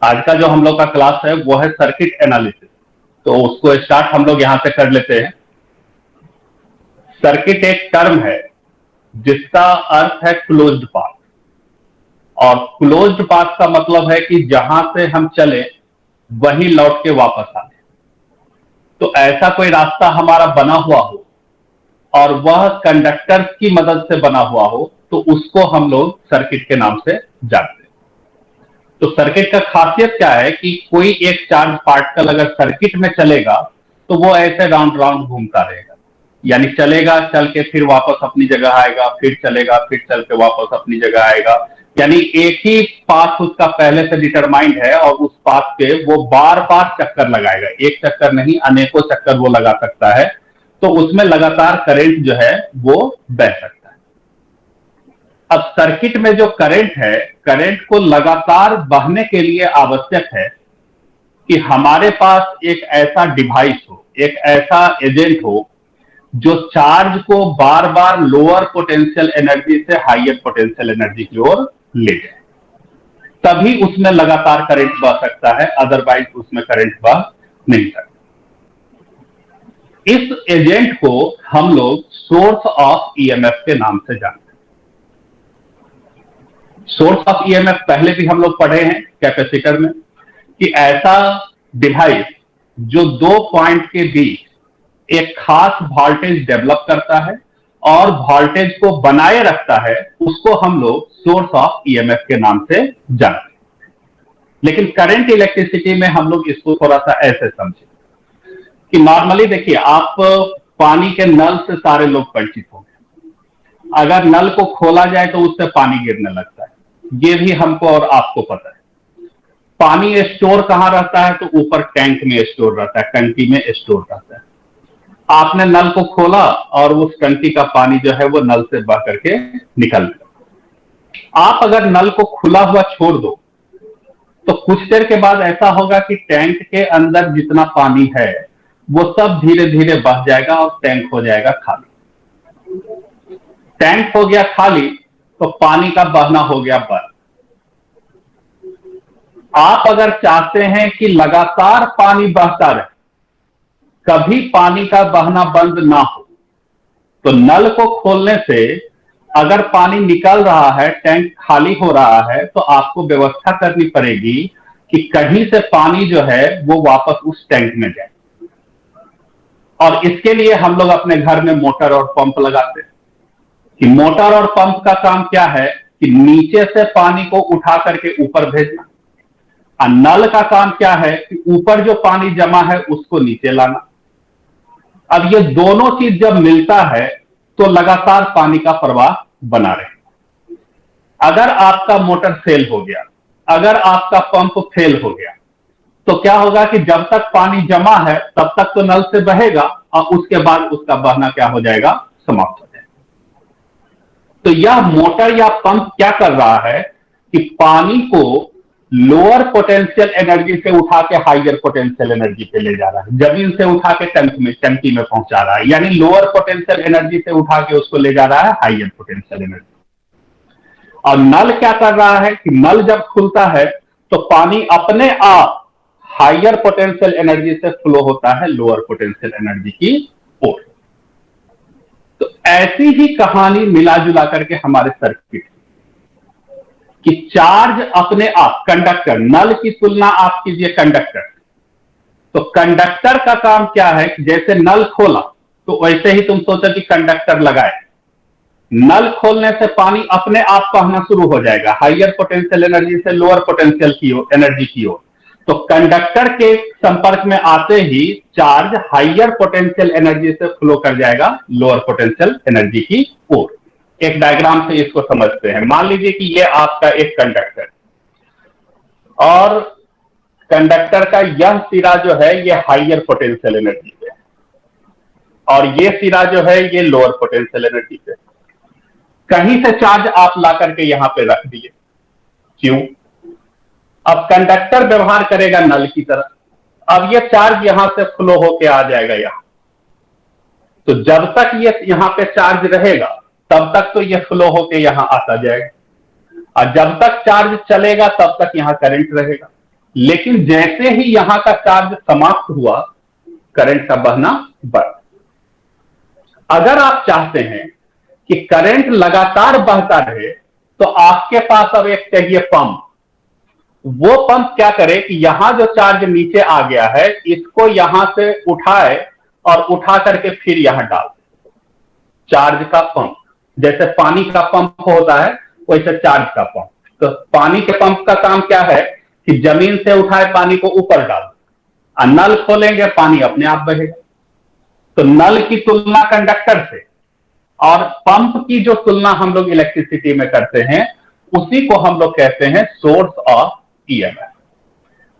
आज का जो हम लोग का क्लास है वो है सर्किट एनालिसिस। तो उसको स्टार्ट हम लोग यहां से कर लेते हैं। सर्किट एक टर्म है जिसका अर्थ है क्लोज्ड पाथ, और क्लोज्ड पाथ का मतलब है कि जहां से हम चले वहीं लौट के वापस आए। तो ऐसा कोई रास्ता हमारा बना हुआ हो और वह कंडक्टर की मदद से बना हुआ हो तो उसको हम लोग सर्किट के नाम से जानते हैं। तो सर्किट का खासियत क्या है कि कोई एक चार्ज पार्टिकल अगर सर्किट में चलेगा तो वो ऐसे राउंड राउंड घूमता रहेगा, यानी चलेगा, चल के फिर वापस अपनी जगह आएगा, फिर चलेगा, फिर चल के वापस अपनी जगह आएगा। यानी एक ही पाथ उसका पहले से डिटरमाइंड है और उस पाथ पे वो बार बार चक्कर लगाएगा। एक चक्कर नहीं, अनेकों चक्कर वो लगा सकता है। तो उसमें लगातार करंट जो है वो बह सकता है। अब सर्किट में जो करंट है, करंट को लगातार बहने के लिए आवश्यक है कि हमारे पास एक ऐसा डिवाइस हो, एक ऐसा एजेंट हो जो चार्ज को बार बार लोअर पोटेंशियल एनर्जी से हायर पोटेंशियल एनर्जी की ओर ले जाए, तभी उसमें लगातार करंट बह सकता है, अदरवाइज उसमें करंट बह नहीं सकता। इस एजेंट को हम लोग सोर्स ऑफ ईएमएफ के नाम से जानते हैं। सोर्स ऑफ ईएमएफ पहले भी हम लोग पढ़े हैं कैपेसिटर में, कि ऐसा डिवाइस जो दो पॉइंट के बीच एक खास वोल्टेज डेवलप करता है और वोल्टेज को बनाए रखता है, उसको हम लोग सोर्स ऑफ ईएमएफ के नाम से जानते हैं। लेकिन करंट इलेक्ट्रिसिटी में हम लोग इसको थोड़ा सा ऐसे समझें कि नॉर्मली देखिए, आप पानी के नल से सारे लोग परिचित होंगे। अगर नल को खोला जाए तो उससे पानी गिरने लगता है, ये भी हमको और आपको पता है। पानी स्टोर कहां रहता है? तो ऊपर टैंक में स्टोर रहता है, टंकी में स्टोर रहता है। आपने नल को खोला और उस टंकी का पानी जो है वो नल से बह करके निकल गया। आप अगर नल को खुला हुआ छोड़ दो तो कुछ देर के बाद ऐसा होगा कि टैंक के अंदर जितना पानी है वो सब धीरे धीरे बह जाएगा और टैंक हो जाएगा खाली। टैंक हो गया खाली तो पानी का बहना हो गया बंद। आप अगर चाहते हैं कि लगातार पानी बहता रहे, कभी पानी का बहना बंद ना हो, तो नल को खोलने से अगर पानी निकल रहा है, टैंक खाली हो रहा है, तो आपको व्यवस्था करनी पड़ेगी कि कहीं से पानी जो है वो वापस उस टैंक में जाए। और इसके लिए हम लोग अपने घर में मोटर और पंप लगाते हैं। कि मोटर और पंप का काम क्या है कि नीचे से पानी को उठा करके ऊपर भेजना, और नल का काम क्या है कि ऊपर जो पानी जमा है उसको नीचे लाना। अब ये दोनों चीज जब मिलता है तो लगातार पानी का प्रवाह बना रहे। अगर आपका मोटर फेल हो गया, अगर आपका पंप फेल हो गया, तो क्या होगा कि जब तक पानी जमा है तब तक तो नल से बहेगा और उसके बाद उसका बहना क्या हो जाएगा? समाप्त हो जाएगा। तो यह मोटर या पंप क्या कर रहा है कि पानी को लोअर पोटेंशियल एनर्जी से उठा के हायर पोटेंशियल एनर्जी पे ले जा रहा है। जमीन से उठा के टंकी में पहुंचा रहा है, यानी लोअर पोटेंशियल एनर्जी से उठा के उसको ले जा रहा है हायर पोटेंशियल एनर्जी। और नल क्या कर रहा है कि नल जब खुलता है तो पानी अपने आप हायर पोटेंशियल एनर्जी से फ्लो होता है लोअर पोटेंशियल एनर्जी की ओर। तो ऐसी ही कहानी मिला जुला करके हमारे सर्किट कि चार्ज अपने आप, कंडक्टर, नल की तुलना आप कीजिए कंडक्टर। तो कंडक्टर का काम क्या है कि जैसे नल खोला तो वैसे ही तुम सोचो कि कंडक्टर लगाए, नल खोलने से पानी अपने आप बहना शुरू हो जाएगा हायर पोटेंशियल एनर्जी से लोअर पोटेंशियल की ओर, एनर्जी की ओर। तो कंडक्टर के संपर्क में आते ही चार्ज हायर पोटेंशियल एनर्जी से फ्लो कर जाएगा लोअर पोटेंशियल एनर्जी की ओर। एक डायग्राम से इसको समझते हैं। मान लीजिए कि ये आपका एक कंडक्टर, और कंडक्टर का यह सिरा जो है ये हायर पोटेंशियल एनर्जी पे, और ये सिरा जो है ये लोअर पोटेंशियल एनर्जी पे। कहीं से चार्ज आप ला करके यहां पे रख दिए, क्यों? अब कंडक्टर व्यवहार करेगा नल की तरह। अब ये चार्ज यहां से फ्लो होके आ जाएगा यहां। तो जब तक ये यहां पे चार्ज रहेगा तब तक तो ये फ्लो होके यहां आता जाएगा, और जब तक चार्ज चलेगा तब तक यहां करंट रहेगा। लेकिन जैसे ही यहां का चार्ज समाप्त हुआ, करंट का बहना बंद। अगर आप चाहते हैं कि करंट लगातार बहता रहे, तो आपके पास अब एक चाहिए पंप। वो पंप क्या करे कि यहां जो चार्ज नीचे आ गया है, इसको यहां से उठाए और उठा करके फिर यहां डाल दे। चार्ज का पंप, जैसे पानी का पंप होता है वैसे चार्ज का पंप। तो पानी के पंप का काम क्या है कि जमीन से उठाए पानी को ऊपर डाल दे, नल खोलेंगे पानी अपने आप बहेगा। तो नल की तुलना कंडक्टर से और पंप की जो तुलना हम लोग इलेक्ट्रिसिटी में करते हैं, उसी को हम लोग कहते हैं सोर्स ऑफ ईएमएफ।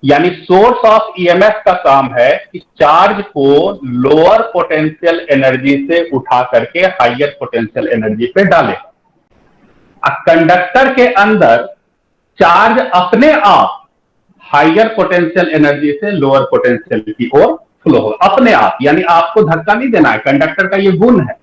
यानी सोर्स ऑफ ईएमएफ का काम है कि चार्ज को लोअर पोटेंशियल एनर्जी से उठा करके हायर पोटेंशियल एनर्जी पे डाले। कंडक्टर के अंदर चार्ज अपने आप हायर पोटेंशियल एनर्जी से लोअर पोटेंशियल की ओर फ्लो हो अपने आप, यानी आपको धक्का नहीं देना है। कंडक्टर का ये गुण है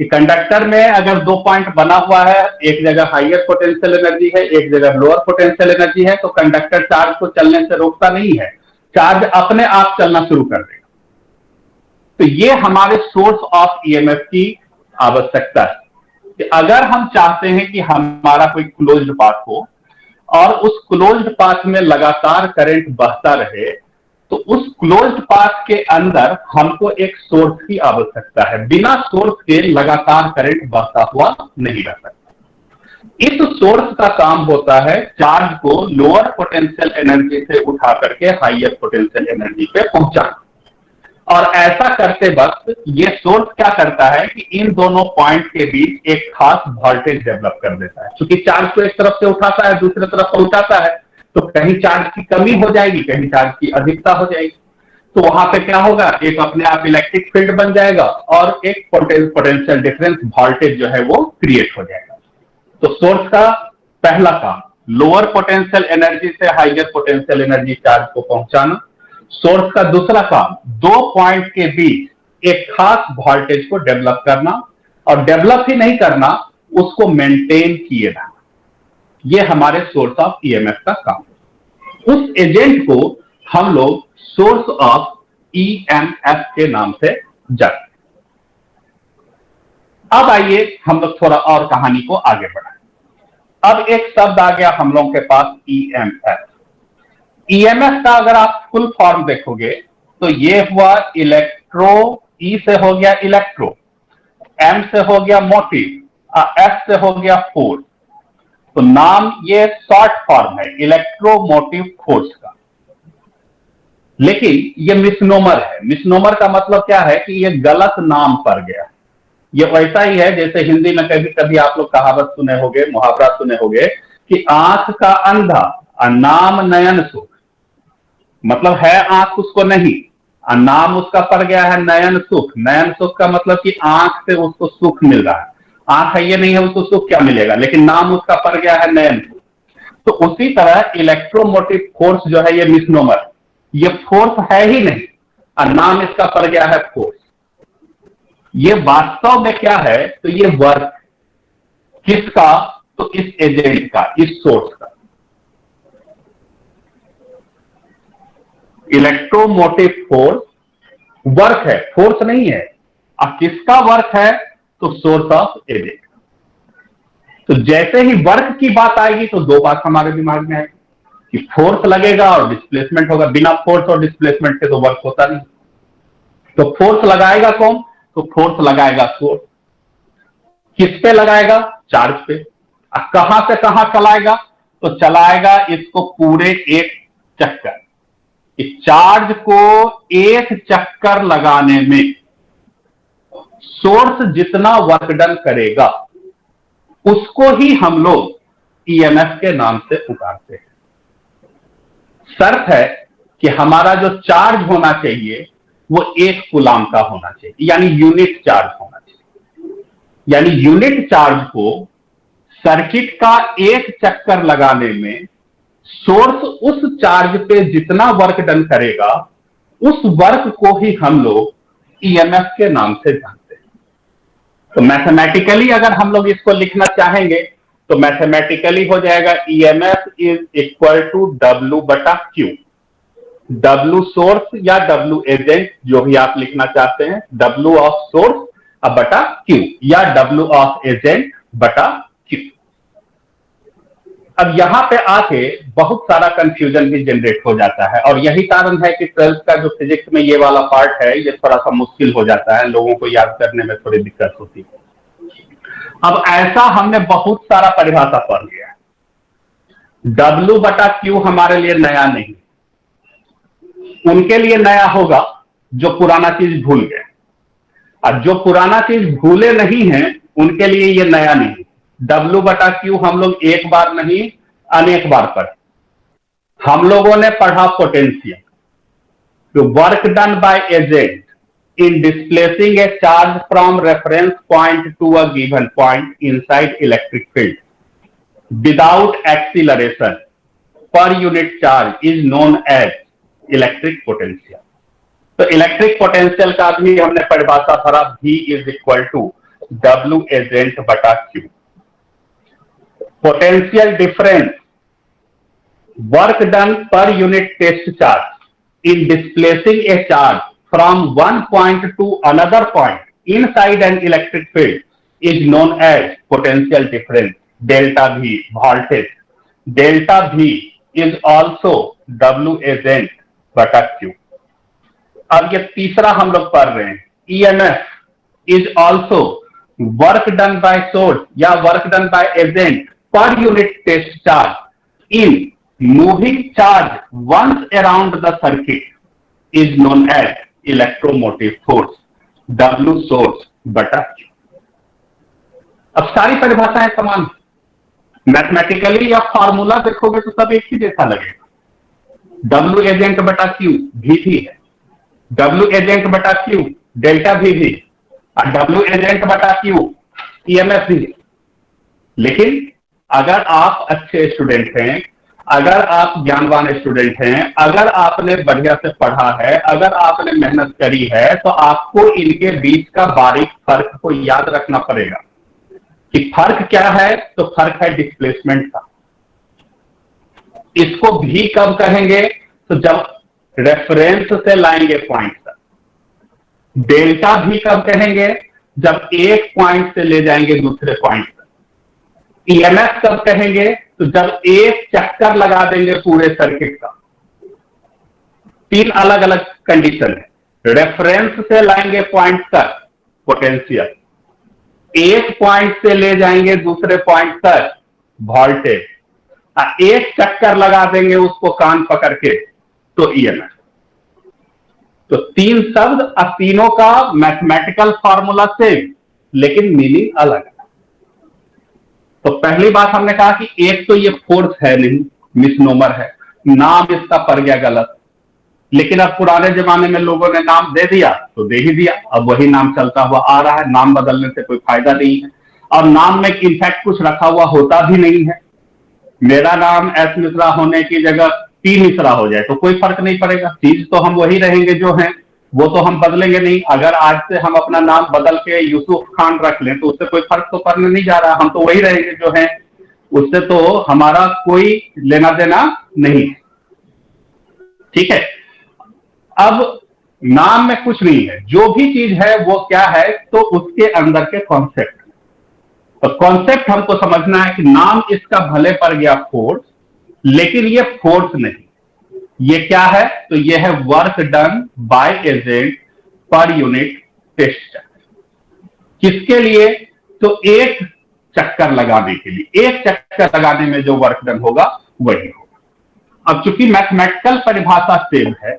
कि कंडक्टर में अगर 2 पॉइंट बना हुआ है, एक जगह हायर पोटेंशियल एनर्जी है, एक जगह लोअर पोटेंशियल एनर्जी है, तो कंडक्टर चार्ज को चलने से रोकता नहीं है, चार्ज अपने आप चलना शुरू कर देगा। तो ये हमारे सोर्स ऑफ ईएमएफ की आवश्यकता है कि अगर हम चाहते हैं कि हमारा कोई क्लोज्ड पाथ हो और उस क्लोज्ड पाथ में लगातार करंट बहता रहे, तो उस क्लोज्ड पाथ के अंदर हमको एक सोर्स की आवश्यकता है। बिना सोर्स के लगातार करंट बहता हुआ नहीं रह सकता। इस सोर्स का काम होता है चार्ज को लोअर पोटेंशियल एनर्जी से उठा करके हायर पोटेंशियल एनर्जी पे पहुंचाना। और ऐसा करते वक्त ये सोर्स क्या करता है कि इन दोनों पॉइंट के बीच एक खास वोल्टेज डेवलप कर देता है। क्योंकि चार्ज को एक तरफ से उठाता है, दूसरी तरफ पहुंचाता है, तो कहीं चार्ज की कमी हो जाएगी, कहीं चार्ज की अधिकता हो जाएगी। तो वहां पे क्या होगा, एक अपने आप इलेक्ट्रिक फील्ड बन जाएगा और एक पोटेंशियल डिफरेंस वोल्टेज जो है वो क्रिएट हो जाएगा। तो सोर्स का पहला काम लोअर पोटेंशियल एनर्जी से हायर पोटेंशियल एनर्जी चार्ज को पहुंचाना। सोर्स का दूसरा काम 2 पॉइंट के बीच एक खास वोल्टेज को डेवलप करना, और डेवलप ही नहीं करना, उसको मेंटेन किए रहना। यह हमारे सोर्स ऑफ ईएमएफ का काम है। उस एजेंट को हम लोग सोर्स ऑफ ईएमएफ के नाम से जानते हैं। अब आइए हम लोग थोड़ा और कहानी को आगे बढ़ाएं। अब एक शब्द आ गया हम लोगों के पास, ईएमएफ। ईएमएफ का अगर आप फुल फॉर्म देखोगे तो ये हुआ इलेक्ट्रो, ई से हो गया इलेक्ट्रो, एम से हो गया मोटिव, एफ से हो गया फोर्स। तो नाम ये शॉर्ट फॉर्म है इलेक्ट्रोमोटिव फोर्स का। लेकिन ये मिसनोमर है। मिसनोमर का मतलब क्या है कि ये गलत नाम पड़ गया। ये वैसा ही है जैसे हिंदी में कभी कभी आप लोग कहावत सुने होंगे, मुहावरा सुने होंगे कि आंख का अंधा नाम नयन सुख। मतलब है आंख उसको नहीं, नाम उसका पड़ गया है नयन सुख। नयन सुख का मतलब कि आंख से उसको सुख मिल रहा है। आंख है ये नहीं है, उसको सुख क्या मिलेगा, लेकिन नाम उसका पड़ गया है नयन सुख। तो उसी तरह इलेक्ट्रोमोटिव फोर्स जो है ये मिसनोमर, ये फोर्स है ही नहीं और नाम इसका पड़ गया है फोर्स। ये वास्तव में क्या है, तो ये वर्क किसका, तो इस एजेंट का, इस सोर्स का। इलेक्ट्रोमोटिव फोर्स वर्क है, फोर्स नहीं है। अब किसका वर्क है, तो सोर्स ऑफ एजेंट। तो जैसे ही वर्क की बात आएगी तो 2 बात हमारे दिमाग में आएगी कि फोर्स लगेगा और डिस्प्लेसमेंट होगा। बिना फोर्स और डिस्प्लेसमेंट के तो वर्क होता नहीं। तो फोर्स लगाएगा कौन, तो फोर्स लगाएगा सोर्स। किस पे लगाएगा, चार्ज पे। अब कहां से कहां चलाएगा, तो चलाएगा इसको पूरे एक चक्कर। इस चार्ज को एक चक्कर लगाने में सोर्स जितना वर्क डन करेगा उसको ही हम लोग ईएमएफ के नाम से पुकारते हैं। शर्त है कि हमारा जो चार्ज होना चाहिए वो 1 कूलाम का होना चाहिए, यानी यूनिट चार्ज होना चाहिए। यानी यूनिट चार्ज को सर्किट का एक चक्कर लगाने में सोर्स उस चार्ज पे जितना वर्क डन करेगा उस वर्क को ही हम लोग ईएमएफ के नाम से जानते हैं। तो मैथमेटिकली अगर हम लोग इसको लिखना चाहेंगे तो मैथमेटिकली हो जाएगा EMF is equal to W/Q। W source या W एजेंट, जो भी आप लिखना चाहते हैं, W ऑफ सोर्स बटा Q या W ऑफ एजेंट बटा Q। अब यहां पे आके बहुत सारा कंफ्यूजन भी जनरेट हो जाता है, और यही कारण है कि 12th का जो फिजिक्स में ये वाला पार्ट है ये थोड़ा सा मुश्किल हो जाता है, लोगों को याद करने में थोड़ी दिक्कत होती है। अब ऐसा हमने बहुत सारा परिभाषा पढ़ लिया है, W बटा Q हमारे लिए नया नहीं, उनके लिए नया होगा जो पुराना चीज भूल गए, और जो पुराना चीज भूले नहीं है उनके लिए ये नया नहीं। W बटा Q हम लोग एक बार नहीं अनेक बार पढ़े। हम लोगों ने पढ़ा पोटेंशियल, तो work done by agent in displacing a charge from reference point to a given point inside electric field without acceleration per unit charge is known as electric potential। तो इलेक्ट्रिक पोटेंशियल का भी हमने परिभाषा पढ़ा, V is equal to W agent बटा Q। Potential difference, work done per unit test charge in displacing a charge from one point to another point inside an electric field is known as potential difference, delta V, voltage। delta V is also W agent बटा Q। अब ये तीसरा हम लोग पढ़ रहे हैं, EMF is also work done by source या work done by agent per unit test charge in moving charge once around the circuit is known as electromotive force, W source बटा Q। अब सारी परिभाषाएं समान, मैथमेटिकली या formula देखोगे तो सब एक ही जैसा लगेगा। W एजेंट बटा Q V भी है, W एजेंट बटा Q डेल्टा V भी, और W एजेंट बटा Q EMF भी। लेकिन अगर आप अच्छे स्टूडेंट हैं, अगर आप ज्ञानवान स्टूडेंट हैं, अगर आपने बढ़िया से पढ़ा है, अगर आपने मेहनत करी है, तो आपको इनके बीच का बारीक फर्क को याद रखना पड़ेगा कि फर्क क्या है। तो फर्क है डिस्प्लेसमेंट का। इसको भी कब कहेंगे, तो जब रेफरेंस से लाएंगे पॉइंट तक। डेल्टा भी कब कहेंगे, जब एक पॉइंट से ले जाएंगे दूसरे पॉइंट तक। EMF कब कहेंगे, तो जब एक चक्कर लगा देंगे पूरे सर्किट का। तीन अलग अलग कंडीशन है। रेफरेंस से लाएंगे पॉइंट तक पोटेंशियल, एक पॉइंट से ले जाएंगे दूसरे पॉइंट तक वोल्टेज, एक चक्कर लगा देंगे उसको कान पकड़ के तो EMF। तो तीन शब्द और तीनों का मैथमेटिकल फॉर्मूला सेम, लेकिन मीनिंग अलग है। तो पहली बात हमने कहा कि एक तो ये फोर्स है नहीं, मिसनोमर है, नाम इसका पड़ गया गलत। लेकिन अब पुराने जमाने में लोगों ने नाम दे दिया तो दे ही दिया, अब वही नाम चलता हुआ आ रहा है, नाम बदलने से कोई फायदा नहीं है। और नाम में इनफैक्ट कुछ रखा हुआ होता भी नहीं है। मेरा नाम एस मिश्रा होने की जगह P मिश्रा हो जाए तो कोई फर्क नहीं पड़ेगा, चीज तो हम वही रहेंगे जो है, वो तो हम बदलेंगे नहीं। अगर आज से हम अपना नाम बदल के यूसुफ खान रख लें तो उससे कोई फर्क तो पड़ने नहीं जा रहा, हम तो वही रहेंगे जो है, उससे तो हमारा कोई लेना देना नहीं। ठीक है, अब नाम में कुछ नहीं है, जो भी चीज है वो क्या है, तो उसके अंदर के कॉन्सेप्ट। तो कॉन्सेप्ट हमको समझना है कि नाम इसका भले पड़ गया फोर्स, लेकिन ये फोर्स नहीं, ये क्या है, तो ये है work done by agent per unit test. किसके लिए, तो एक चक्कर लगाने के लिए, एक चक्कर लगाने में जो वर्क डन होगा वही होगा। अब चूंकि मैथमेटिकल परिभाषा सेम है,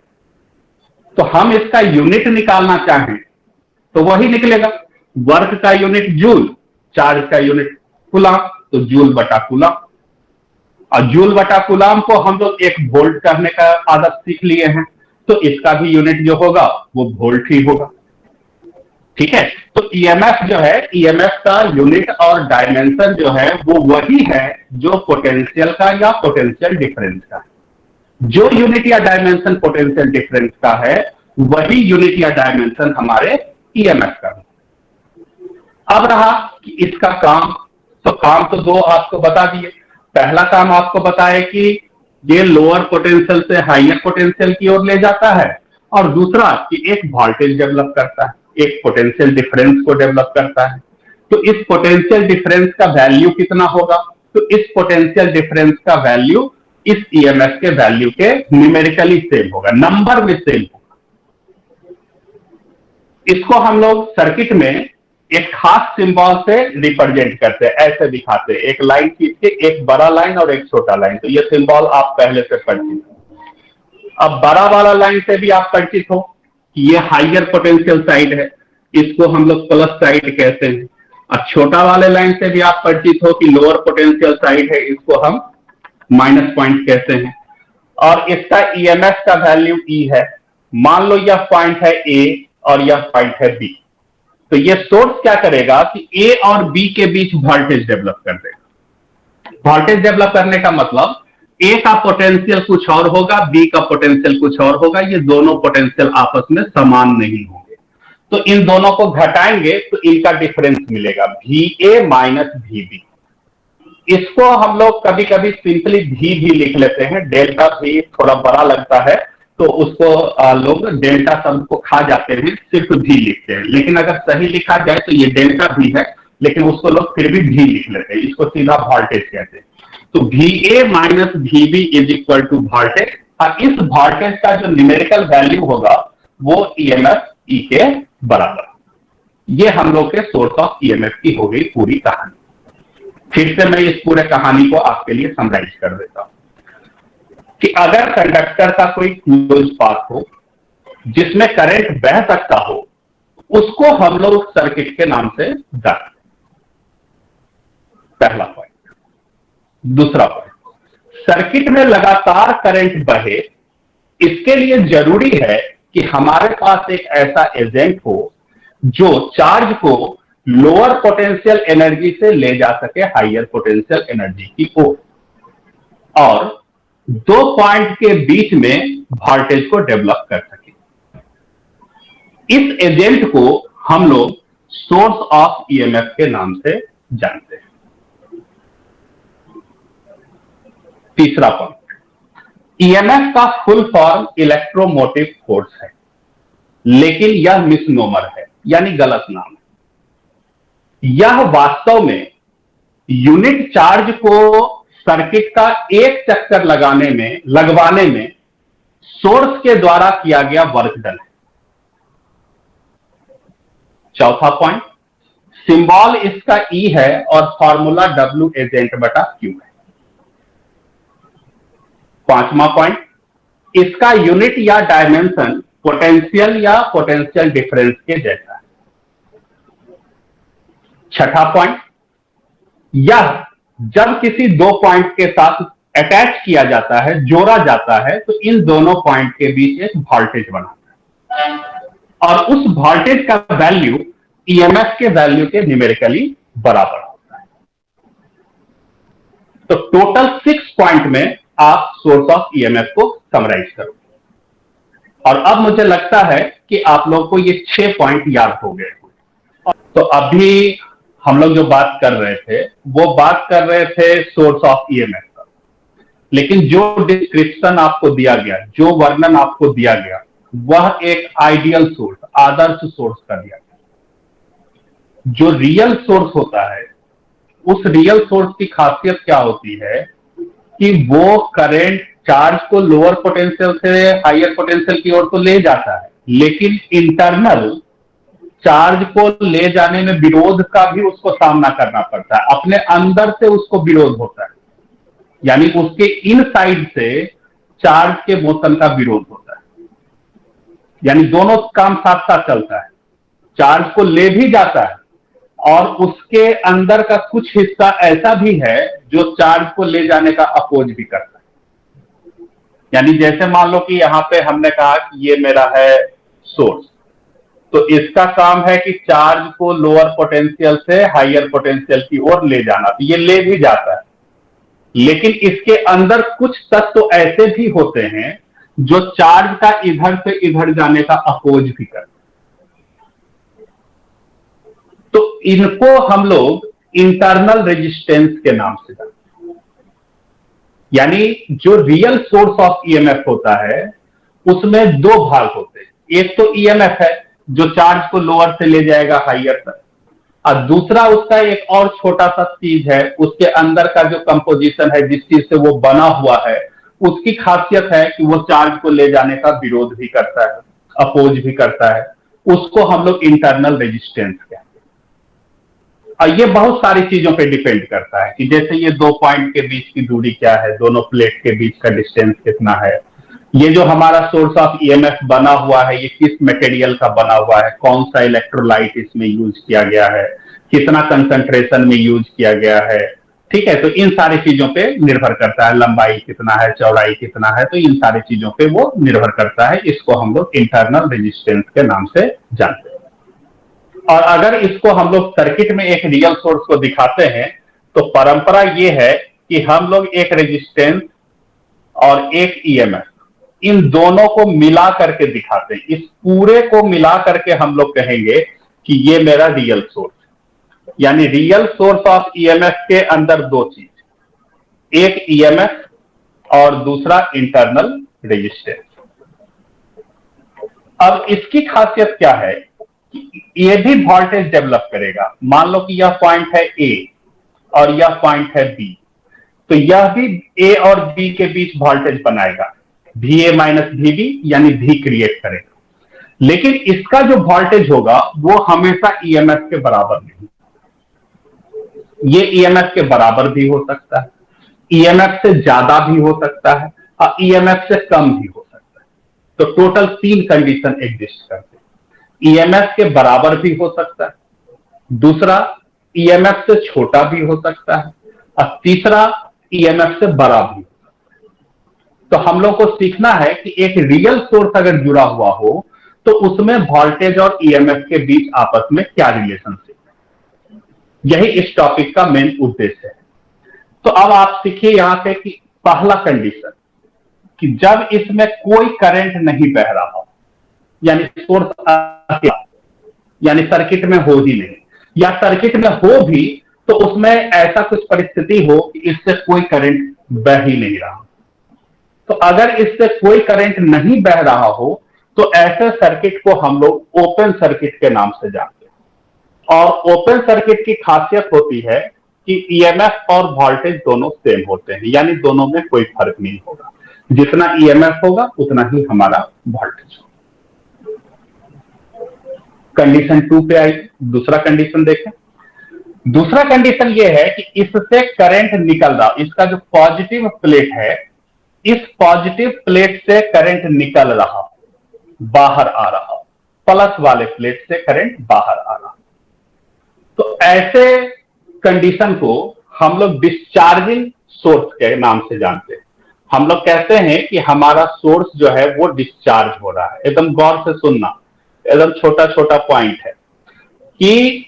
तो हम इसका यूनिट निकालना चाहें तो वही निकलेगा। वर्क का यूनिट जूल, चार्ज का यूनिट कूलाम, तो जूल बटा कूलाम। और जूल बटा कूलाम को हम लोग एक वोल्ट कहने का आदत सीख लिए हैं, तो इसका भी यूनिट जो होगा वो वोल्ट ही होगा। ठीक है, तो EMF जो है, EMF का यूनिट और डायमेंशन जो है वो वही है जो पोटेंशियल का या पोटेंशियल डिफरेंस का है। जो यूनिट या डायमेंशन पोटेंशियल डिफरेंस का है वही यूनिट या डायमेंशन हमारे EMF का है। अब रहा कि इसका काम, तो काम तो दो आपको बता दिए। पहला काम आपको बताया कि ये लोअर पोटेंशियल से हायर पोटेंशियल की ओर ले जाता है, और दूसरा कि एक वोल्टेज डेवलप करता है, एक पोटेंशियल डिफरेंस को डेवलप करता है। तो इस पोटेंशियल डिफरेंस का वैल्यू कितना होगा? तो इस पोटेंशियल डिफरेंस का वैल्यू इस ईएमएफ के वैल्यू के न्यूमेरिकली सेम होगा, नंबर में सेम होगा। इसको हम लोग सर्किट में एक खास सिंबल से रिप्रेजेंट करते हैं, ऐसे दिखाते हैं, एक लाइन खींच के, एक बड़ा लाइन और एक छोटा लाइन। तो ये सिंबल आप पहले से परिचित हो। अब बड़ा वाला लाइन से भी आप परिचित हो कि ये हाइयर पोटेंशियल साइड है, इसको हम लोग प्लस साइड कहते हैं। और छोटा वाले लाइन से भी आप परिचित हो कि लोअर पोटेंशियल साइड है, इसको हम माइनस पॉइंट कहते हैं। और इसका ईएमएफ का वैल्यू ई है। मान लो यह पॉइंट है ए और यह पॉइंट है बी। तो यह सोर्स क्या करेगा कि ए और बी के बीच वोल्टेज डेवलप कर देगा। वोल्टेज डेवलप करने का मतलब ए का पोटेंशियल कुछ और होगा, बी का पोटेंशियल कुछ और होगा। ये दोनों पोटेंशियल आपस में समान नहीं होंगे। तो इन दोनों को घटाएंगे तो इनका डिफरेंस मिलेगा, V A minus V B. इसको हम लोग कभी कभी सिंपली वी भी लिख लेते हैं। डेल्टा वी थोड़ा बड़ा लगता है तो उसको लोग डेल्टा शब्द को खा जाते हैं, सिर्फ वी लिखते हैं। लेकिन अगर सही लिखा जाए तो ये डेल्टा वी है, लेकिन उसको लोग फिर भी वी लिख लेते हैं। इसको सीधा वोल्टेज कहते हैं। तो V A minus V B is equal to voltage. और इस वोल्टेज का जो न्यूमेरिकल वैल्यू होगा वो ईएमएफ ई के बराबर। ये हम लोग के सोर्स ऑफ ईएमएफ की हो गई पूरी कहानी। फिर से मैं इस पूरे कहानी को आपके लिए समराइज कर देता हूं कि अगर कंडक्टर का कोई क्लोज पाथ हो जिसमें करंट बह सकता हो, उसको हम लोग सर्किट के नाम से जानते हैं। पहला पॉइंट। दूसरा पॉइंट, सर्किट में लगातार करंट बहे, इसके लिए जरूरी है कि हमारे पास एक ऐसा एजेंट हो जो चार्ज को लोअर पोटेंशियल एनर्जी से ले जा सके हायर पोटेंशियल एनर्जी की ओर, और दो पॉइंट के बीच में वोल्टेज को डेवलप कर सके। इस एजेंट को हम लोग सोर्स ऑफ ईएमएफ के नाम से जानते हैं। तीसरा पॉइंट, ईएमएफ का फुल फॉर्म इलेक्ट्रोमोटिव फोर्स है, लेकिन यह मिसनोमर है, यानी गलत नाम है। यह वास्तव में यूनिट चार्ज को सर्किट का एक चक्कर लगवाने में सोर्स के द्वारा किया गया वर्क डन है। चौथा पॉइंट, सिंबल इसका ई है और फॉर्मूला डब्ल्यू एजेंट बटा क्यू है। पांचवा पॉइंट, इसका यूनिट या डायमेंशन पोटेंशियल या पोटेंशियल डिफरेंस के जैसा है। छठा पॉइंट, यह जब किसी दो पॉइंट के साथ अटैच किया जाता है, जोड़ा जाता है, तो इन दोनों पॉइंट के बीच एक वोल्टेज बनाता है, और उस वोल्टेज का वैल्यू ईएमएफ के वैल्यू के न्यूमेरिकली बराबर होता है। तो टोटल 6 पॉइंट में आप सोर्स ऑफ ईएमएफ को समराइज करो। और अब मुझे लगता है कि आप लोग को ये 6 पॉइंट याद हो गए। तो अभी हम लोग जो बात कर रहे थे वो बात कर रहे थे सोर्स ऑफ ईएमएफ का, लेकिन जो डिस्क्रिप्शन आपको दिया गया, जो वर्णन आपको दिया गया, वह एक आइडियल सोर्स, आदर्श सोर्स का दिया गया। जो रियल सोर्स होता है, उस रियल सोर्स की खासियत क्या होती है कि वो करंट चार्ज को लोअर पोटेंशियल से हायर पोटेंशियल की ओर तो ले जाता है, लेकिन इंटरनल चार्ज को ले जाने में विरोध का भी उसको सामना करना पड़ता है। अपने अंदर से उसको विरोध होता है, यानी उसके इनसाइड से चार्ज के मोशन का विरोध होता है। यानी दोनों काम साथ साथ चलता है। चार्ज को ले भी जाता है और उसके अंदर का कुछ हिस्सा ऐसा भी है जो चार्ज को ले जाने का अपोज भी करता है। यानी जैसे मान लो कि यहां पे हमने कहा कि ये मेरा है सोर्स, तो इसका काम है कि चार्ज को लोअर पोटेंशियल से हायर पोटेंशियल की ओर ले जाना। तो ये ले भी जाता है, लेकिन इसके अंदर कुछ तत्व ऐसे भी होते हैं जो चार्ज का इधर से इधर जाने का अपोज भी करते हैं। तो इनको हम लोग इंटरनल रेजिस्टेंस के नाम से जानते हैं। यानी जो रियल सोर्स ऑफ ईएमएफ होता है उसमें दो भाग होते हैं। एक तो ईएमएफ है जो चार्ज को लोअर से ले जाएगा हाइयर तक, और दूसरा उसका एक और छोटा सा चीज है, उसके अंदर का जो कंपोजिशन है, जिस चीज से वो बना हुआ है, उसकी खासियत है कि वो चार्ज को ले जाने का विरोध भी करता है, अपोज भी करता है। उसको हम लोग इंटरनल रेजिस्टेंस कहते हैं। और ये बहुत सारी चीजों पे डिपेंड करता है कि जैसे ये दो पॉइंट के बीच की दूरी क्या है, दोनों प्लेट के बीच का डिस्टेंस कितना है, ये जो हमारा सोर्स ऑफ ईएमएफ बना हुआ है ये किस मटेरियल का बना हुआ है, कौन सा इलेक्ट्रोलाइट इसमें यूज किया गया है, कितना कंसंट्रेशन में यूज किया गया है, ठीक है। तो इन सारी चीजों पे निर्भर करता है, लंबाई कितना है, चौड़ाई कितना है, तो इन सारी चीजों पे वो निर्भर करता है। इसको हम लोग इंटरनल रेजिस्टेंस के नाम से जानते हैं। और अगर इसको हम लोग सर्किट में एक रियल सोर्स को दिखाते हैं तो परंपरा ये है कि हम लोग एक रेजिस्टेंस और एक ईएमएफ, इन दोनों को मिला करके दिखाते हैं। इस पूरे को मिला करके हम लोग कहेंगे कि ये मेरा रियल सोर्स, यानी रियल सोर्स ऑफ ईएमएफ के अंदर दो चीज, एक ईएमएफ और दूसरा इंटरनल रेजिस्टेंस। अब इसकी खासियत क्या है, ये भी वोल्टेज डेवलप करेगा। मान लो कि यह पॉइंट है ए और यह पॉइंट है बी, तो यह भी ए और बी के बीच वोल्टेज बनाएगा, VA माइनस VB, यानी V क्रिएट करेगा। लेकिन इसका जो वोल्टेज होगा वो हमेशा ईएमएफ के बराबर नहीं, ये ईएमएफ के बराबर भी हो सकता है, ईएमएफ से ज्यादा भी हो सकता है, और ईएमएफ से कम भी हो सकता है। तो टोटल तीन कंडीशन एग्जिस्ट करते हैं। ईएमएफ के बराबर भी हो सकता है, दूसरा ईएमएफ से छोटा भी हो सकता है, और तीसरा ईएमएफ से बड़ा भी हो सकता है। तो हम लोग को सीखना है कि एक रियल सोर्स अगर जुड़ा हुआ हो तो उसमें वोल्टेज और ईएमएफ के बीच आपस में क्या रिलेशनशिप है, यही इस टॉपिक का मेन उद्देश्य है। तो अब आप सीखिए यहां से कि पहला कंडीशन कि जब इसमें कोई करंट नहीं बह रहा हो, यानी सोर्स यानी सर्किट में हो ही नहीं, या सर्किट में हो भी तो उसमें ऐसा कुछ परिस्थिति हो कि इससे कोई करंट बह ही नहीं रहा। तो अगर इससे कोई करंट नहीं बह रहा हो तो ऐसे सर्किट को हम लोग ओपन सर्किट के नाम से जानते हैं। और ओपन सर्किट की खासियत होती है कि ईएमएफ और वोल्टेज दोनों सेम होते हैं, यानी दोनों में कोई फर्क नहीं होगा, जितना ईएमएफ होगा उतना ही हमारा वोल्टेज होगा। कंडीशन 2 पे आई, दूसरा कंडीशन देखें। दूसरा कंडीशन यह है कि इससे करंट निकल रहा, इसका जो पॉजिटिव प्लेट है, इस पॉजिटिव प्लेट से करंट निकल रहा, बाहर आ रहा, प्लस वाले प्लेट से करंट बाहर आ रहा। तो ऐसे कंडीशन को हम लोग डिस्चार्जिंग सोर्स के नाम से जानते हैं। हम लोग कहते हैं कि हमारा सोर्स जो है वो डिस्चार्ज हो रहा है। एकदम गौर से सुनना, एकदम छोटा छोटा पॉइंट है कि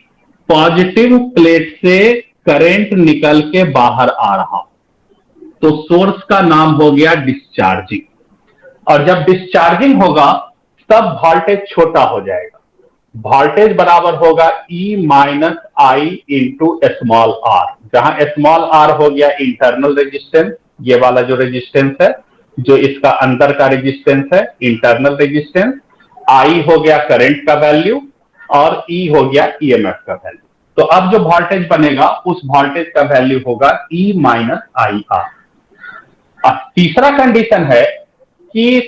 पॉजिटिव प्लेट से करंट निकल के बाहर आ रहा, तो सोर्स का नाम हो गया डिस्चार्जिंग। और जब डिस्चार्जिंग होगा तब वोल्टेज छोटा हो जाएगा, वोल्टेज बराबर होगा E minus I into small R, जहां स्मॉल आर हो गया इंटरनल रेजिस्टेंस, ये वाला जो रेजिस्टेंस है, जो इसका अंदर का रेजिस्टेंस है इंटरनल रेजिस्टेंस, आई हो गया करंट का वैल्यू, और ई हो गया ईएमएफ का वैल्यू। तो अब जो वोल्टेज बनेगा उस वोल्टेज का वैल्यू होगा E माइनस आई आर। तीसरा कंडीशन है कि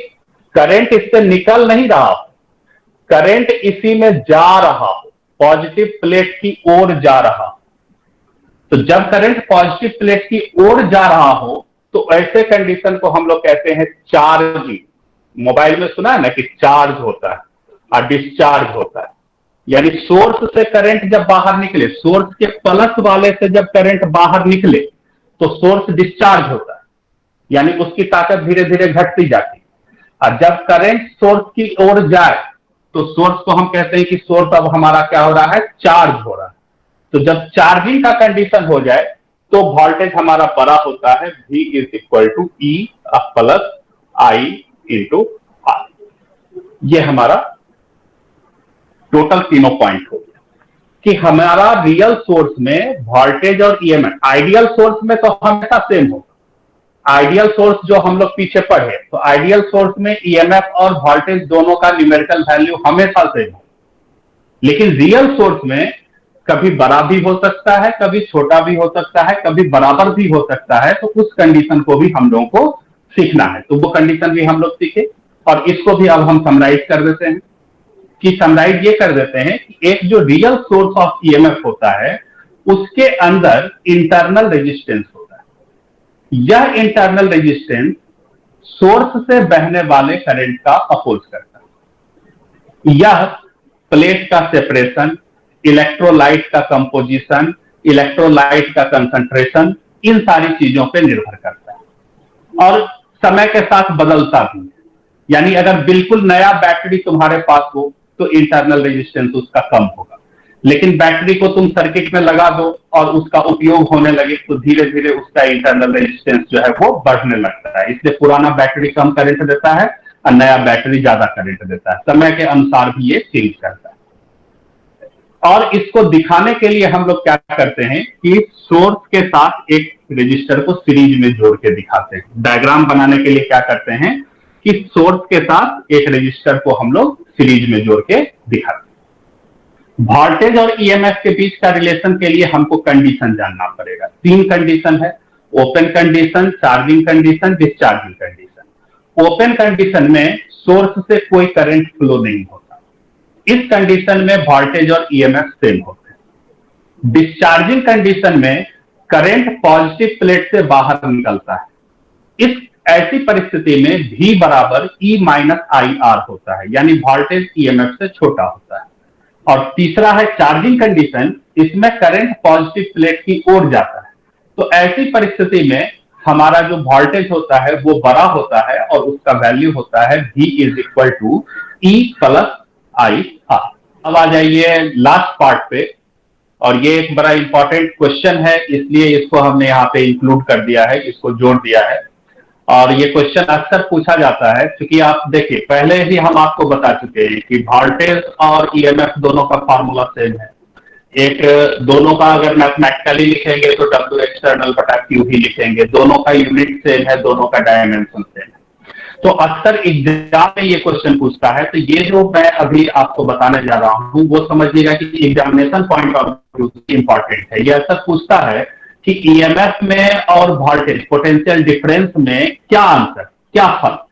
करंट इससे निकल नहीं रहा, करंट इसी में जा रहा, पॉजिटिव प्लेट की ओर जा रहा। तो जब करंट पॉजिटिव प्लेट की ओर जा रहा हो तो ऐसे कंडीशन को हम लोग कहते हैं चार्जिंग। मोबाइल में सुना है ना कि चार्ज होता है और डिस्चार्ज होता है, यानी सोर्स से करंट जब बाहर निकले, सोर्स के प्लस वाले से जब करंट बाहर निकले तो सोर्स डिस्चार्ज होता है, यानी उसकी ताकत धीरे धीरे घटती जाती है। और जब करंट सोर्स की ओर जाए तो सोर्स को हम कहते हैं कि सोर्स अब हमारा क्या हो रहा है, चार्ज हो रहा है। तो जब चार्जिंग का कंडीशन हो जाए तो वोल्टेज हमारा बड़ा होता है, V is equal to E plus I into R. ये हमारा टोटल तीनों पॉइंट हो गया कि हमारा रियल सोर्स में वोल्टेज और ईएमएफ, आइडियल सोर्स में तो हमेशा सेम होगा, आइडियल सोर्स जो हम लोग पीछे पढ़े, तो आइडियल सोर्स में ईएमएफ और वोल्टेज दोनों का न्यूमेरिकल वैल्यू हमेशा सेम है, लेकिन रियल सोर्स में कभी बड़ा भी हो सकता है, कभी छोटा भी हो सकता है, कभी बराबर भी हो सकता है। तो उस कंडीशन को भी हम लोगों को सीखना है, तो वो कंडीशन भी हम लोग सीखे और इसको भी अब हम समराइज कर देते हैं। कि समराइज ये कर देते हैं कि एक जो रियल सोर्स ऑफ ईएमएफ होता है उसके अंदर इंटरनल रेजिस्टेंस होता है। यह इंटरनल रेजिस्टेंस सोर्स से बहने वाले करंट का अपोज करता है। यह प्लेट का सेपरेशन, इलेक्ट्रोलाइट का कंपोजिशन, इलेक्ट्रोलाइट का कंसंट्रेशन, इन सारी चीजों पर निर्भर करता है और समय के साथ बदलता भी है। यानी अगर बिल्कुल नया बैटरी तुम्हारे पास हो तो इंटरनल रेजिस्टेंस उसका कम होगा, लेकिन बैटरी को तुम सर्किट में लगा दो और उसका उपयोग होने लगे तो धीरे धीरे उसका इंटरनल रेजिस्टेंस जो है वो बढ़ने लगता है। इसलिए पुराना बैटरी कम करंट देता है और नया बैटरी ज्यादा करंट देता है। समय के अनुसार भी ये चेंज करता है। और इसको दिखाने के लिए हम लोग क्या करते हैं कि सोर्स के साथ एक रजिस्टर को सीरीज में जोड़ के दिखाते हैं। डायग्राम बनाने के लिए क्या करते हैं कि सोर्स के साथ एक रजिस्टर को हम लोग सीरीज में जोड़ के दिखाते हैं। वोल्टेज और ईएमएफ के बीच का रिलेशन के लिए हमको कंडीशन जानना पड़ेगा। 3 कंडीशन है, open condition, charging condition, discharging condition. Open condition में सोर्स से कोई करंट फ्लो नहीं होता। इस कंडीशन में वोल्टेज और ईएमएफ सेम होते हैं। डिस्चार्जिंग कंडीशन में करंट पॉजिटिव प्लेट से बाहर निकलता है। इस ऐसी परिस्थिति में V बराबर E माइनस आई आर होता है, यानी वोल्टेज ईएमएफ से छोटा होता है। और तीसरा है चार्जिंग कंडीशन, इसमें करंट पॉजिटिव प्लेट की ओर जाता है। तो ऐसी परिस्थिति में हमारा जो वोल्टेज होता है वो बड़ा होता है और उसका वैल्यू होता है V is equal to E plus I R. अब आ जाइए लास्ट पार्ट पे, और ये एक बड़ा इंपॉर्टेंट क्वेश्चन है, इसलिए इसको हमने यहाँ पे इंक्लूड कर दिया है, इसको जोड़ दिया है। और ये क्वेश्चन अक्सर पूछा जाता है, क्योंकि आप देखिए पहले ही हम आपको बता चुके हैं कि वोल्टेज और ईएमएफ दोनों का फार्मूला सेम है। एक दोनों का अगर मैथमेटिकली लिखेंगे तो W एक्सटर्नल बटा Q ही लिखेंगे। दोनों का यूनिट सेम है, दोनों का डायमेंशन सेम है। तो अक्सर एग्जाम में ये क्वेश्चन पूछता है। तो ये जो मैं अभी आपको बताने जा रहा हूं वो समझिएगा कि examination point of view important है। ये अक्सर पूछता है कि ईएमएफ में और वोल्टेज पोटेंशियल डिफरेंस में क्या अंतर, क्या फर्क।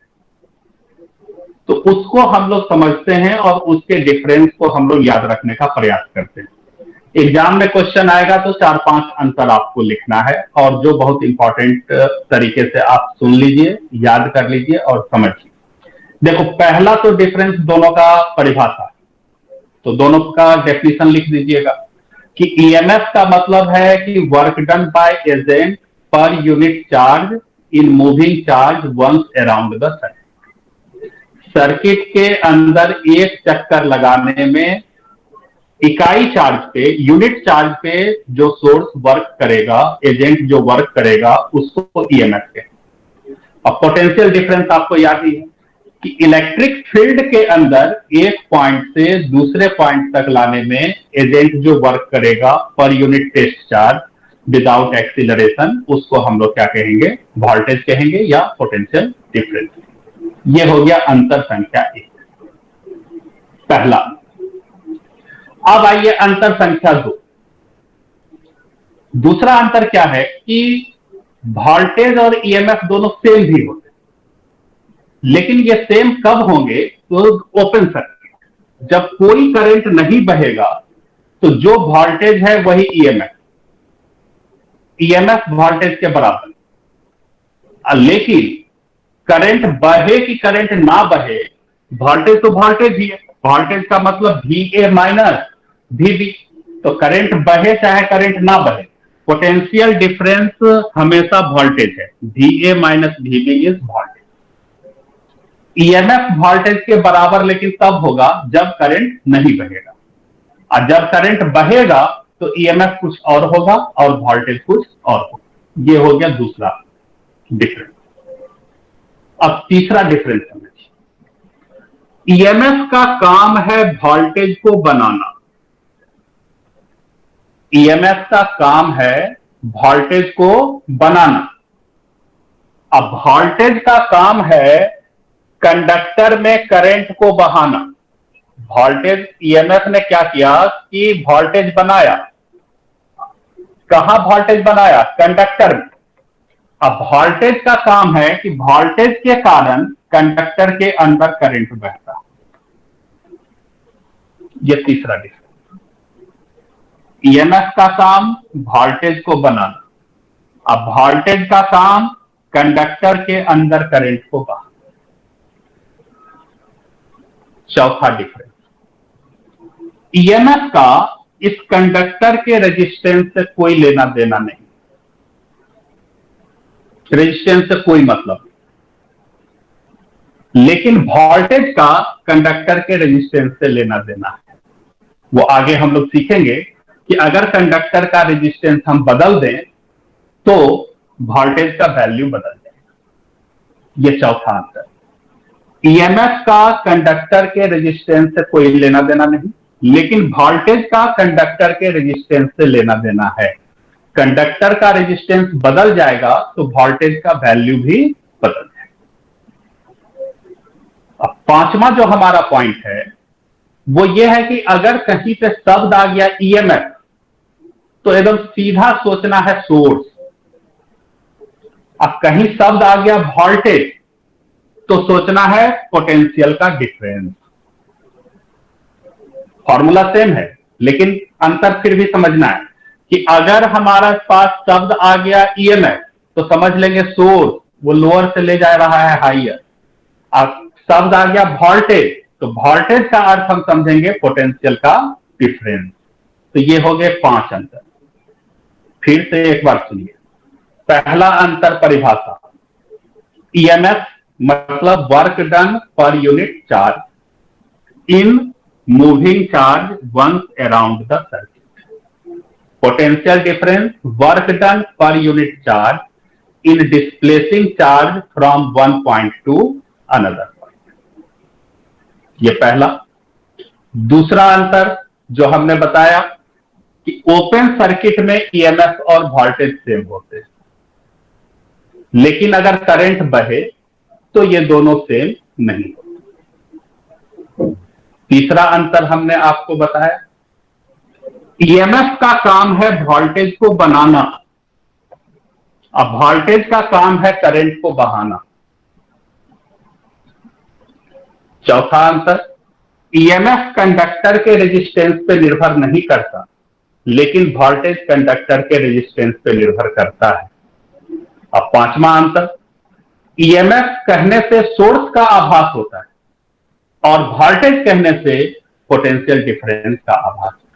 तो उसको हम लोग समझते हैं और उसके डिफरेंस को हम लोग याद रखने का प्रयास करते हैं। एग्जाम में क्वेश्चन आएगा तो 4-5 अंतर आपको लिखना है, और जो बहुत इंपॉर्टेंट तरीके से आप सुन लीजिए, याद कर लीजिए और समझिए। देखो पहला तो डिफरेंस दोनों का परिभाषा, तो दोनों का डेफिनेशन लिख दीजिएगा कि ईएमएफ का मतलब है कि work done by agent per unit charge in moving charge once around the circuit. Circuit के अंदर एक चक्कर लगाने में इकाई चार्ज पे, यूनिट चार्ज पे जो सोर्स वर्क करेगा, एजेंट जो वर्क करेगा, उसको ईएमएफ कहते हैं। अब पोटेंशियल डिफरेंस आपको याद ही है कि इलेक्ट्रिक फील्ड के अंदर एक पॉइंट से दूसरे पॉइंट तक लाने में एजेंट जो वर्क करेगा per unit test charge without acceleration, उसको हम लोग क्या कहेंगे, वोल्टेज कहेंगे या पोटेंशियल डिफरेंस। ये हो गया अंतर संख्या 1, पहला। अब आइए अंतर संख्या 2। दूसरा अंतर क्या है कि वोल्टेज और ईएमएफ दोनों सेम भी होते हैं, लेकिन ये सेम कब होंगे, तो ओपन सर्किट जब कोई करंट नहीं बहेगा तो जो वोल्टेज है वही ईएमएफ, ईएमएफ वोल्टेज के बराबर। लेकिन करंट बहे कि करंट ना बहे, वोल्टेज तो वोल्टेज ही है। वोल्टेज का मतलब VA माइनस VB। तो करंट बहे चाहे करंट ना बहे, पोटेंशियल डिफरेंस हमेशा वोल्टेज है। VA minus VB is voltage. EMF voltage के बराबर लेकिन तब होगा जब करंट नहीं बहेगा, और जब करंट बहेगा तो ईएमएफ कुछ और होगा और वोल्टेज कुछ और होगा। ये हो गया दूसरा डिफरेंस। अब तीसरा डिफरेंस समझिए। ईएमएफ का काम है वोल्टेज को बनाना, ईएमएफ का काम है वोल्टेज को बनाना। अब वोल्टेज का काम है कंडक्टर में करंट को बहाना। वोल्टेज ईएमएफ ने क्या किया कि वोल्टेज बनाया। कहां वोल्टेज बनाया? कंडक्टर में। अब वोल्टेज का काम है कि वोल्टेज के कारण कंडक्टर के अंदर करंट बहता है। यह तीसरा डिफरेंस। ईएमएफ का काम वोल्टेज को बनाना, अब वोल्टेज का काम कंडक्टर के अंदर करंट को बहाना। चौथा डिफरेंस, ईएमएफ का इस कंडक्टर के रेजिस्टेंस से कोई लेना देना नहीं, रेजिस्टेंस से कोई मतलब नहीं, लेकिन वोल्टेज का कंडक्टर के रेजिस्टेंस से लेना देना है। वो आगे हम लोग सीखेंगे कि अगर कंडक्टर का रेजिस्टेंस हम बदल दें तो वोल्टेज का वैल्यू बदल जाएगा। यह चौथा अंतर। ईएमएफ का कंडक्टर के रेजिस्टेंस से कोई लेना देना नहीं, लेकिन वोल्टेज का कंडक्टर के रेजिस्टेंस से लेना देना है। कंडक्टर का रेजिस्टेंस बदल जाएगा तो वोल्टेज का वैल्यू भी बदल जाएगा। अब पांचवा जो हमारा पॉइंट है वो ये है कि अगर कहीं पे शब्द आ गया ईएमएफ तो एकदम सीधा सोचना है सोर्स। अब कहीं शब्द आ गया वोल्टेज तो सोचना है पोटेंशियल का डिफरेंस। फॉर्मूला सेम है लेकिन अंतर फिर भी समझना है कि अगर हमारा पास शब्द आ गया ईएमएफ तो समझ लेंगे सोर्स वो लोअर से ले जा रहा है हाइयर। अब शब्द आ गया वोल्टेज तो वोल्टेज का अर्थ हम समझेंगे पोटेंशियल का डिफरेंस। तो ये हो गए 5 अंतर। फिर से एक बार सुनिए। पहला अंतर परिभाषा, ईएमएफ मतलब work done per unit charge in moving charge once around the circuit. Potential difference, work done per unit charge in displacing charge from one point to another point. यह पहला। दूसरा अंतर जो हमने बताया कि ओपन सर्किट में ईएमएफ और वोल्टेज सेम होते हैं, लेकिन अगर करंट बहे तो ये दोनों सेम नहीं होते। तीसरा अंतर हमने आपको बताया, ईएमएफ का काम है वोल्टेज को बनाना, अब वोल्टेज का काम है करंट को बहाना। चौथा अंतर, ईएमएफ कंडक्टर के रेजिस्टेंस पे निर्भर नहीं करता, लेकिन वोल्टेज कंडक्टर के रेजिस्टेंस पे निर्भर करता है। अब पांचवा अंतर, ईएमएफ कहने से सोर्स का आभास होता है और वोल्टेज कहने से पोटेंशियल डिफरेंस का आभास होता है।